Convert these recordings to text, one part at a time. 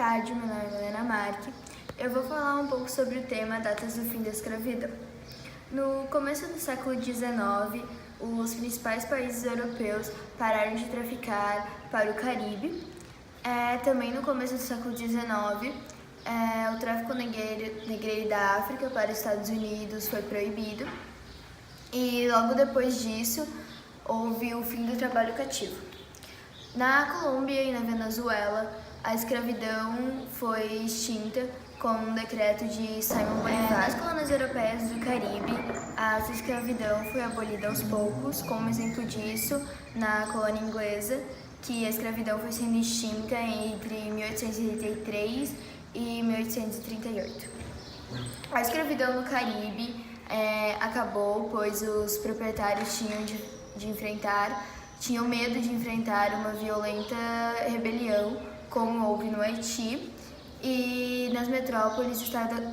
tarde, meu nome é Helena Marque. Eu vou falar um pouco sobre o tema Datas do fim da escravidão. No começo do século XIX, os principais países europeus pararam de traficar para o Caribe. Também no começo do século XIX, o tráfico negreiro da África para os Estados Unidos foi proibido. E logo depois disso, houve o fim do trabalho cativo. Na Colômbia e na Venezuela, a escravidão foi extinta com um decreto de Simão Bolívar. Nas colônias europeias do Caribe, a escravidão foi abolida aos poucos, como exemplo disso, na colônia inglesa, que a escravidão foi sendo extinta entre 1833 e 1838. A escravidão no Caribe acabou, pois os proprietários tinham medo de enfrentar uma violenta rebelião, como houve no Haiti, e nas metrópoles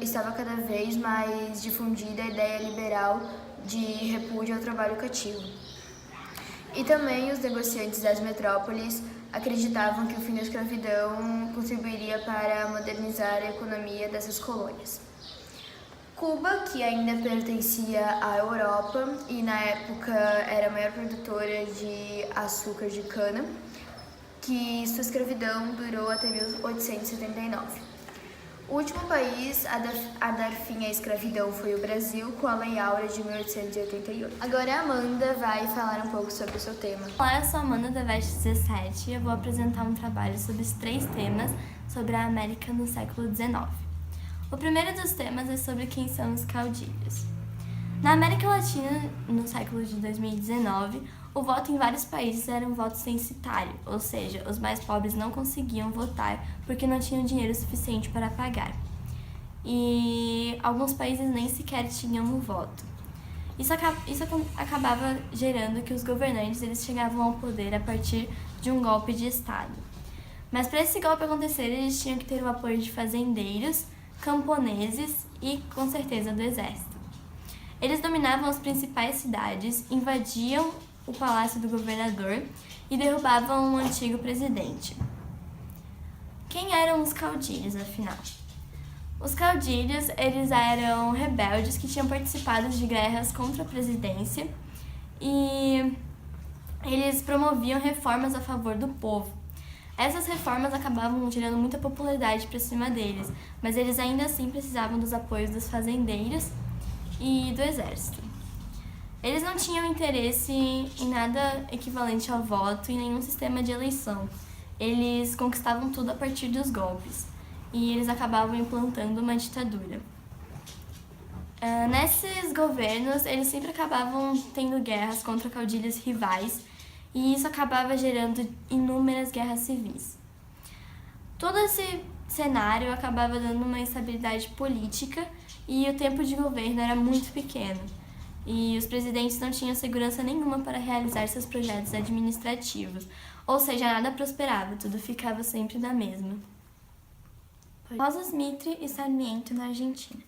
estava cada vez mais difundida a ideia liberal de repúdio ao trabalho cativo. E também os negociantes das metrópoles acreditavam que o fim da escravidão contribuiria para modernizar a economia dessas colônias. Cuba, que ainda pertencia à Europa e na época era a maior produtora de açúcar de cana, que sua escravidão durou até 1879. O último país a dar fim à escravidão foi o Brasil, com a Lei Áurea de 1888. Agora a Amanda vai falar um pouco sobre o seu tema. Olá, eu sou a Amanda da VEST 17 e eu vou apresentar um trabalho sobre os 3 temas sobre a América no século XIX. O primeiro dos temas é sobre quem são os caudilhos. Na América Latina, no século de 2019, o voto em vários países era um voto censitário, ou seja, os mais pobres não conseguiam votar porque não tinham dinheiro suficiente para pagar. E alguns países nem sequer tinham um voto. Isso acabava gerando que os governantes eles chegavam ao poder a partir de um golpe de Estado. Mas para esse golpe acontecer, eles tinham que ter o apoio de fazendeiros, camponeses e, com certeza, do exército. Eles dominavam as principais cidades, invadiam o palácio do governador e derrubavam o antigo presidente. Quem eram os caudilhos, afinal? Os caudilhos, eles eram rebeldes que tinham participado de guerras contra a presidência e eles promoviam reformas a favor do povo. Essas reformas acabavam gerando muita popularidade para cima deles, mas eles ainda assim precisavam dos apoios dos fazendeiros e do exército. Eles não tinham interesse em nada equivalente ao voto e nenhum sistema de eleição. Eles conquistavam tudo a partir dos golpes e eles acabavam implantando uma ditadura. Nesses governos, eles sempre acabavam tendo guerras contra caudilhos rivais e isso acabava gerando inúmeras guerras civis. Todo esse cenário acabava dando uma instabilidade política e o tempo de governo era muito pequeno. E os presidentes não tinham segurança nenhuma para realizar seus projetos administrativos, ou seja, nada prosperava, tudo ficava sempre na mesma. Rosas Mitre e Sarmiento na Argentina.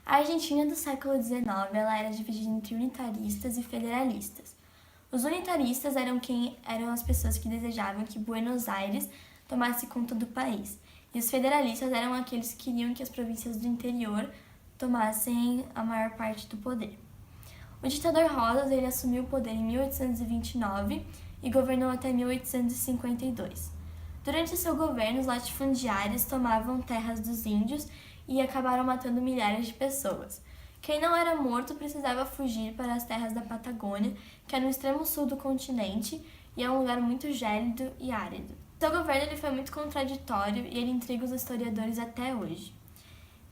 A Argentina do século XIX ela era dividida entre unitaristas e federalistas. Os unitaristas eram as pessoas que desejavam que Buenos Aires tomasse conta do país, e os federalistas eram aqueles que queriam que as províncias do interior tomassem a maior parte do poder. O ditador Rosas ele assumiu o poder em 1829 e governou até 1852. Durante seu governo, os latifundiários tomavam terras dos índios e acabaram matando milhares de pessoas. Quem não era morto precisava fugir para as terras da Patagônia, que é no extremo sul do continente e é um lugar muito gélido e árido. Seu governo ele foi muito contraditório e ele intriga os historiadores até hoje.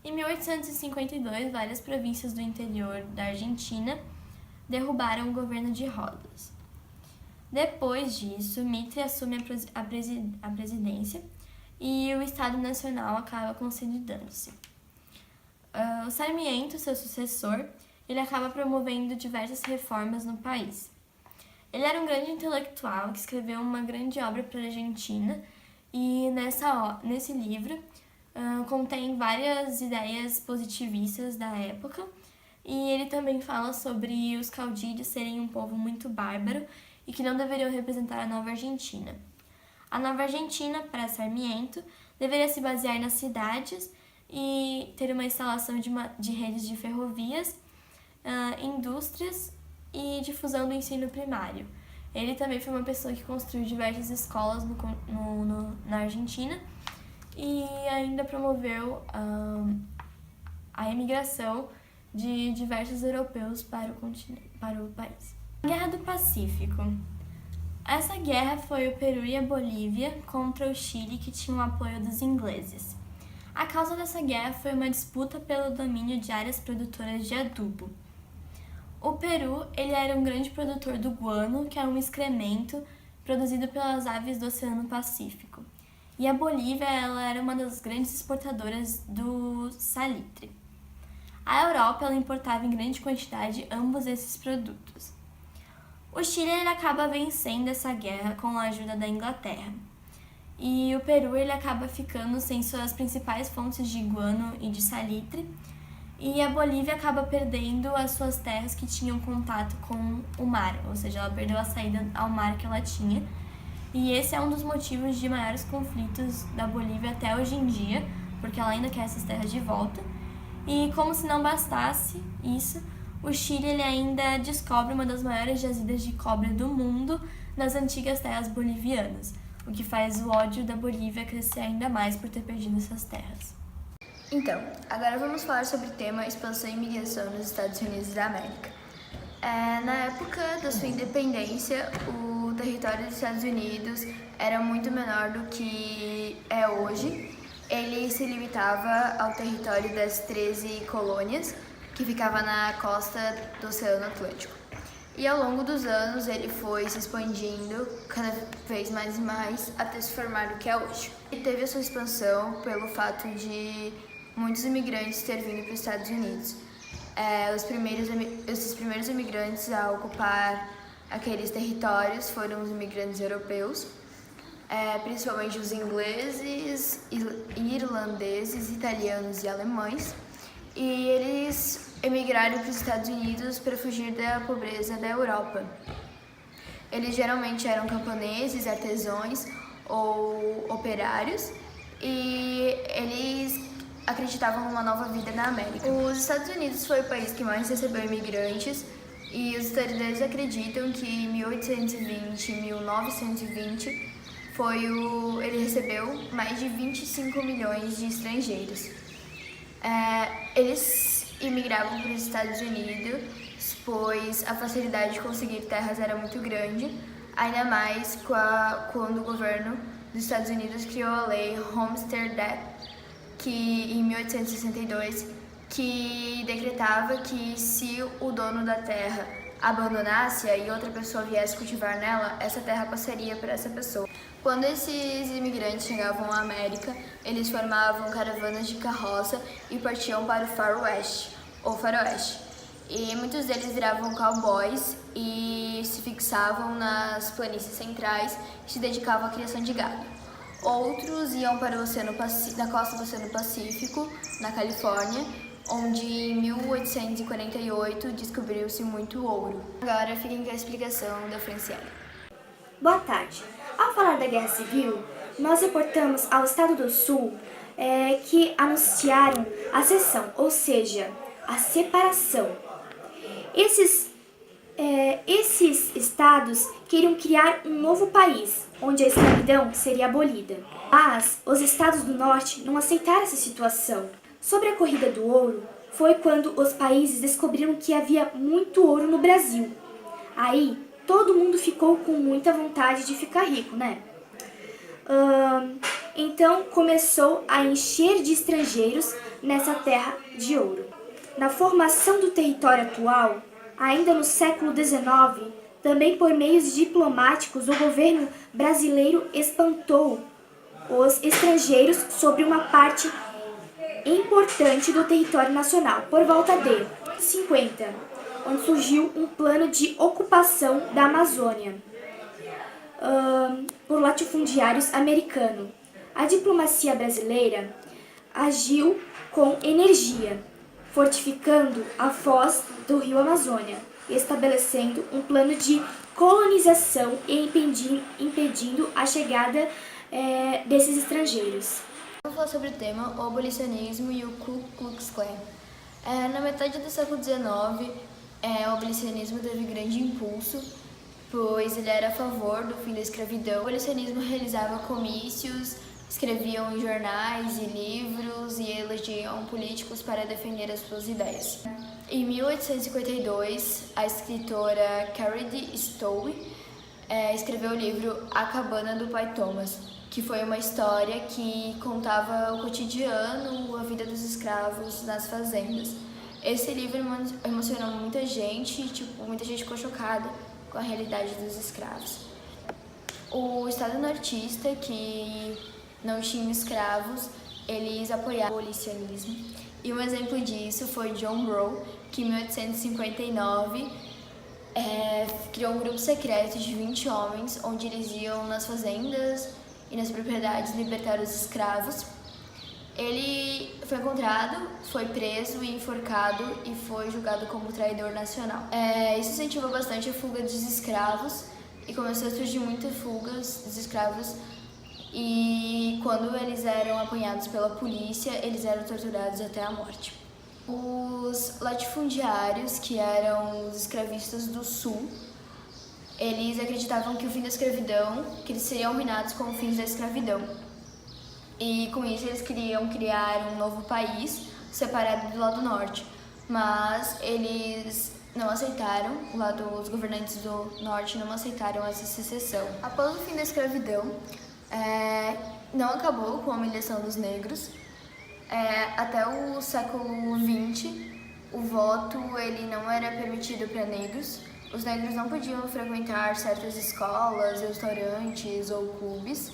Em 1852, várias províncias do interior da Argentina derrubaram o governo de Rosas. Depois disso, Mitre assume a presidência e o Estado Nacional acaba consolidando-se. O Sarmiento, seu sucessor, ele acaba promovendo diversas reformas no país. Ele era um grande intelectual que escreveu uma grande obra para a Argentina e nesse livro contém várias ideias positivistas da época e ele também fala sobre os caudilhos serem um povo muito bárbaro e que não deveriam representar a nova Argentina. A nova Argentina, para Sarmiento, deveria se basear nas cidades e ter uma instalação de redes de ferrovias, indústrias e difusão do ensino primário. Ele também foi uma pessoa que construiu diversas escolas na Argentina e ainda promoveu a imigração de diversos europeus para o país. Guerra do Pacífico. Essa guerra foi o Peru e a Bolívia contra o Chile, que tinham o apoio dos ingleses. A causa dessa guerra foi uma disputa pelo domínio de áreas produtoras de adubo. O Peru, ele era um grande produtor do guano, que é um excremento produzido pelas aves do Oceano Pacífico. E a Bolívia, ela era uma das grandes exportadoras do salitre. A Europa, ela importava em grande quantidade ambos esses produtos. O Chile, ele acaba vencendo essa guerra com a ajuda da Inglaterra. E o Peru, ele acaba ficando sem suas principais fontes de guano e de salitre. E a Bolívia acaba perdendo as suas terras que tinham contato com o mar, ou seja, ela perdeu a saída ao mar que ela tinha. E esse é um dos motivos de maiores conflitos da Bolívia até hoje em dia, porque ela ainda quer essas terras de volta. E como se não bastasse isso, o Chile ele ainda descobre uma das maiores jazidas de cobre do mundo nas antigas terras bolivianas, o que faz o ódio da Bolívia crescer ainda mais por ter perdido essas terras. Então, agora vamos falar sobre o tema expansão e imigração nos Estados Unidos da América. Na época da sua independência, o território dos Estados Unidos era muito menor do que é hoje. Ele se limitava ao território das 13 colônias, que ficava na costa do Oceano Atlântico. E ao longo dos anos ele foi se expandindo cada vez mais e mais até se formar o que é hoje. Ele teve a sua expansão pelo fato de muitos imigrantes ter vindo para os Estados Unidos. Esses primeiros imigrantes a ocupar aqueles territórios foram os imigrantes europeus, principalmente os ingleses, irlandeses, italianos e alemães. E eles emigraram para os Estados Unidos para fugir da pobreza da Europa. Eles geralmente eram camponeses, artesãos ou operários e eles acreditavam numa nova vida na América. Os Estados Unidos foi o país que mais recebeu imigrantes e os historiadores acreditam que em 1820 e 1920 ele recebeu mais de 25 milhões de estrangeiros. Eles imigravam para os Estados Unidos, pois a facilidade de conseguir terras era muito grande, ainda mais quando o governo dos Estados Unidos criou a lei Homestead Act, que em 1862, que decretava que se o dono da terra abandonasse e outra pessoa viesse cultivar nela, essa terra passaria para essa pessoa. Quando esses imigrantes chegavam à América, eles formavam caravanas de carroça e partiam para o Far West, ou Faroeste. E muitos deles viravam cowboys e se fixavam nas planícies centrais e se dedicavam à criação de gado. Outros iam para da costa do Oceano Pacífico, na Califórnia, onde em 1848 descobriu-se muito ouro. Agora fiquem com a explicação da Franciele. Boa tarde. Ao falar da Guerra Civil, nós reportamos ao Estado do Sul que anunciaram a seção, ou seja, a separação. Esses estados queriam criar um novo país, onde a escravidão seria abolida. Mas os estados do norte não aceitaram essa situação. Sobre a corrida do ouro, foi quando os países descobriram que havia muito ouro no Brasil. Aí, todo mundo ficou com muita vontade de ficar rico, né? Então, começou a encher de estrangeiros nessa terra de ouro. Na formação do território atual, ainda no século XIX, também por meios diplomáticos, o governo brasileiro espantou os estrangeiros sobre uma parte importante do território nacional, por volta de 50, onde surgiu um plano de ocupação da Amazônia por latifundiários americanos. A diplomacia brasileira agiu com energia, fortificando a foz do rio Amazônia, estabelecendo um plano de colonização e impedindo a chegada desses estrangeiros. falar sobre o tema o abolicionismo e o Ku Klux Klan. Na metade do século XIX, o abolicionismo teve grande impulso, pois ele era a favor do fim da escravidão. O abolicionismo realizava comícios, escreviam em jornais e livros e elegiam políticos para defender as suas ideias. Em 1852, a escritora Carrie Stowe escreveu o livro A Cabana do Pai Thomas, que foi uma história que contava o cotidiano, a vida dos escravos nas fazendas. Esse livro emocionou muita gente, muita gente ficou chocada com a realidade dos escravos. O Estado nortista, que não tinha escravos, eles apoiavam o abolicionismo. E um exemplo disso foi John Brown, que em 1859 criou um grupo secreto de 20 homens, onde eles iam nas fazendas e nas propriedades libertar os escravos. Ele foi encontrado, foi preso e enforcado e foi julgado como traidor nacional. Isso incentivou bastante a fuga dos escravos e começou a surgir muitas fugas dos escravos. E quando eles eram apanhados pela polícia, eles eram torturados até a morte. Os latifundiários, que eram os escravistas do sul, eles acreditavam que o fim da escravidão, que eles seriam arruinados com o fim da escravidão. E com isso eles queriam criar um novo país separado do lado norte. Mas eles não aceitaram, os governantes do norte não aceitaram essa secessão. Após o fim da escravidão, não acabou com a humilhação dos negros. Até o século XX, o voto ele não era permitido para negros. Os negros não podiam frequentar certas escolas, restaurantes ou clubes.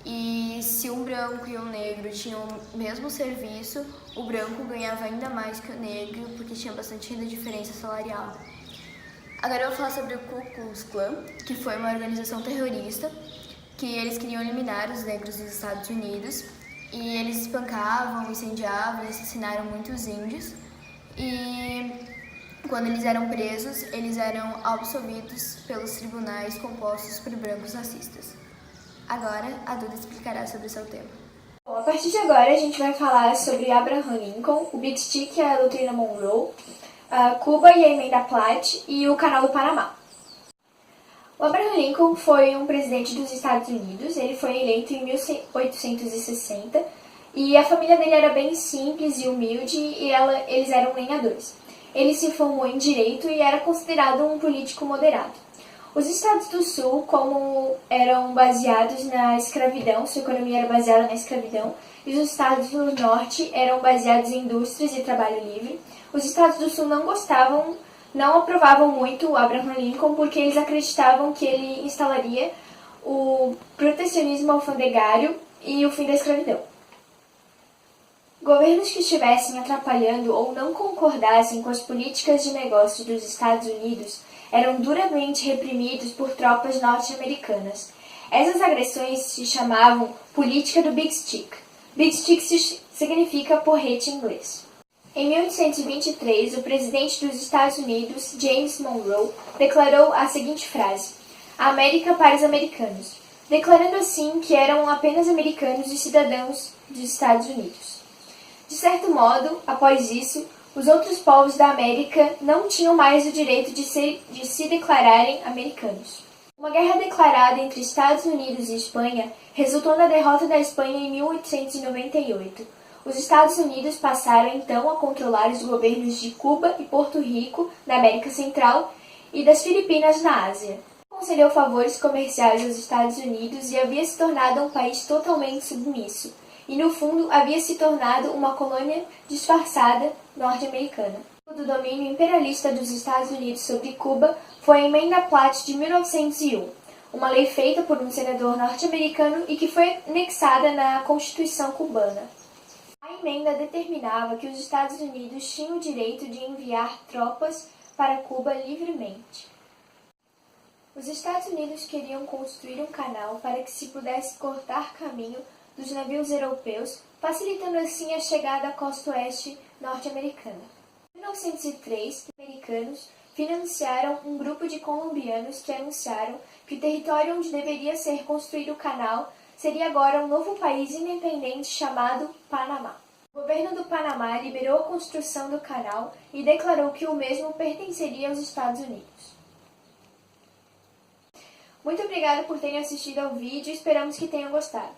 E se um branco e um negro tinham o mesmo serviço, o branco ganhava ainda mais que o negro, porque tinha bastante diferença salarial. Agora eu vou falar sobre o Ku Klux Klan, que foi uma organização terrorista, que eles queriam eliminar os negros dos Estados Unidos, e eles espancavam, incendiavam e assassinaram muitos índios. E quando eles eram presos, eles eram absolvidos pelos tribunais compostos por brancos racistas. Agora, a Duda explicará sobre o seu tema. Bom, a partir de agora, a gente vai falar sobre Abraham Lincoln, o Big Stick e a doutrina Monroe, Cuba e a emenda Platt e o Canal do Panamá. O Abraham Lincoln foi um presidente dos Estados Unidos. Ele foi eleito em 1860 e a família dele era bem simples e humilde e eles eram lenhadores. Ele se formou em Direito e era considerado um político moderado. Os estados do sul, como eram baseados na escravidão, sua economia era baseada na escravidão, e os estados do norte eram baseados em indústrias e trabalho livre. Os estados do sul não aprovavam muito o Abraham Lincoln porque eles acreditavam que ele instalaria o protecionismo alfandegário e o fim da escravidão. Governos que estivessem atrapalhando ou não concordassem com as políticas de negócio dos Estados Unidos eram duramente reprimidos por tropas norte-americanas. Essas agressões se chamavam política do Big Stick. Big Stick significa porrete em inglês. Em 1823, o presidente dos Estados Unidos, James Monroe, declarou a seguinte frase: "A América para os americanos", declarando assim que eram apenas americanos e cidadãos dos Estados Unidos. De certo modo, após isso, os outros povos da América não tinham mais o direito de se declararem americanos. Uma guerra declarada entre Estados Unidos e Espanha resultou na derrota da Espanha em 1898. Os Estados Unidos passaram então a controlar os governos de Cuba e Porto Rico, na América Central, e das Filipinas, na Ásia. Concedeu favores comerciais aos Estados Unidos e havia se tornado um país totalmente submisso. E, no fundo, havia se tornado uma colônia disfarçada norte-americana. O do domínio imperialista dos Estados Unidos sobre Cuba foi a Emenda Platt de 1901, uma lei feita por um senador norte-americano e que foi anexada na Constituição cubana. A emenda determinava que os Estados Unidos tinham o direito de enviar tropas para Cuba livremente. Os Estados Unidos queriam construir um canal para que se pudesse cortar caminho dos navios europeus, facilitando assim a chegada à costa oeste norte-americana. Em 1903, os americanos financiaram um grupo de colombianos que anunciaram que o território onde deveria ser construído o canal seria agora um novo país independente chamado Panamá. O governo do Panamá liberou a construção do canal e declarou que o mesmo pertenceria aos Estados Unidos. Muito obrigada por terem assistido ao vídeo e esperamos que tenham gostado.